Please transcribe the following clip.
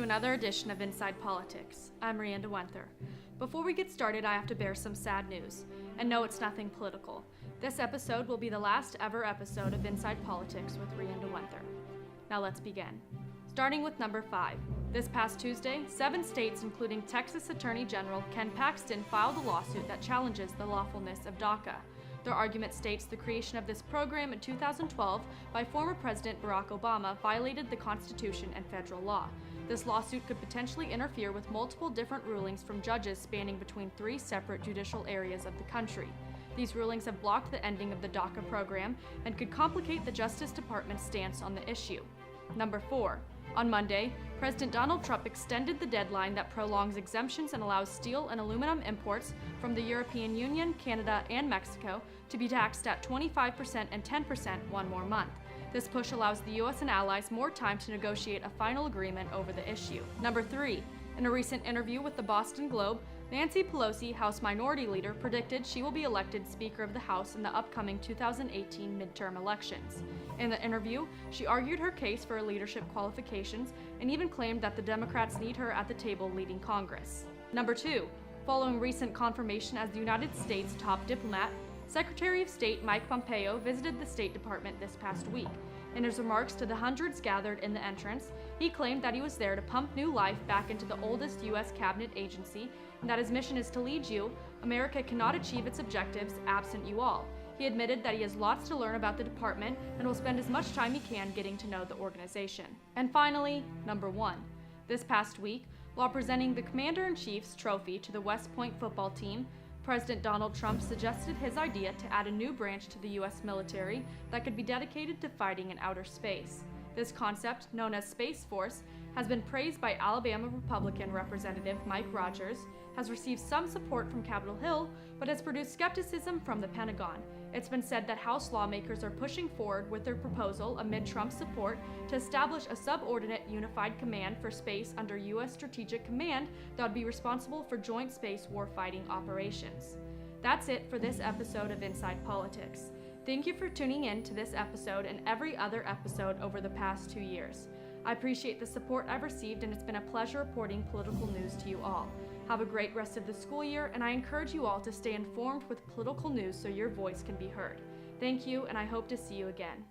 another edition of Inside Politics. I'm Rianda Wenther. Before we get started, I have to bear some sad news. And no, it's nothing political. This episode will be the last ever episode of Inside Politics with Rianda Wenther. Now let's begin. Starting with number 5. This past Tuesday, 7 states, including Texas Attorney General Ken Paxton, filed a lawsuit that challenges the lawfulness of DACA. Their argument states the creation of this program in 2012 by former President Barack Obama violated the Constitution and federal law. This lawsuit could potentially interfere with multiple different rulings from judges spanning between 3 separate judicial areas of the country. These rulings have blocked the ending of the DACA program and could complicate the Justice Department's stance on the issue. Number 4. On Monday, President Donald Trump extended the deadline that prolongs exemptions and allows steel and aluminum imports from the European Union, Canada, and Mexico to be taxed at 25% and 10% one more month. This push allows the U.S. and allies more time to negotiate a final agreement over the issue. Number 3. In a recent interview with the Boston Globe, Nancy Pelosi, House Minority Leader, predicted she will be elected Speaker of the House in the upcoming 2018 midterm elections. In the interview, she argued her case for leadership qualifications and even claimed that the Democrats need her at the table leading Congress. Number 2. Following recent confirmation as the United States' top diplomat, Secretary of State Mike Pompeo visited the State Department this past week. In his remarks to the hundreds gathered in the entrance, he claimed that he was there to pump new life back into the oldest U.S. cabinet agency and that his mission is to lead you. America cannot achieve its objectives absent you all. He admitted that he has lots to learn about the department and will spend as much time he can getting to know the organization. And finally, number 1. This past week, while presenting the Commander-in-Chief's trophy to the West Point football team, President Donald Trump suggested his idea to add a new branch to the U.S. military that could be dedicated to fighting in outer space. This concept, known as Space Force, has been praised by Alabama Republican Representative Mike Rogers, has received some support from Capitol Hill, but has produced skepticism from the Pentagon. It's been said that House lawmakers are pushing forward with their proposal amid Trump's support to establish a subordinate unified command for space under U.S. Strategic Command that would be responsible for joint space warfighting operations. That's it for this episode of Inside Politics. Thank you for tuning in to this episode and every other episode over the past 2 years. I appreciate the support I've received, and it's been a pleasure reporting political news to you all. Have a great rest of the school year, and I encourage you all to stay informed with political news so your voice can be heard. Thank you, and I hope to see you again.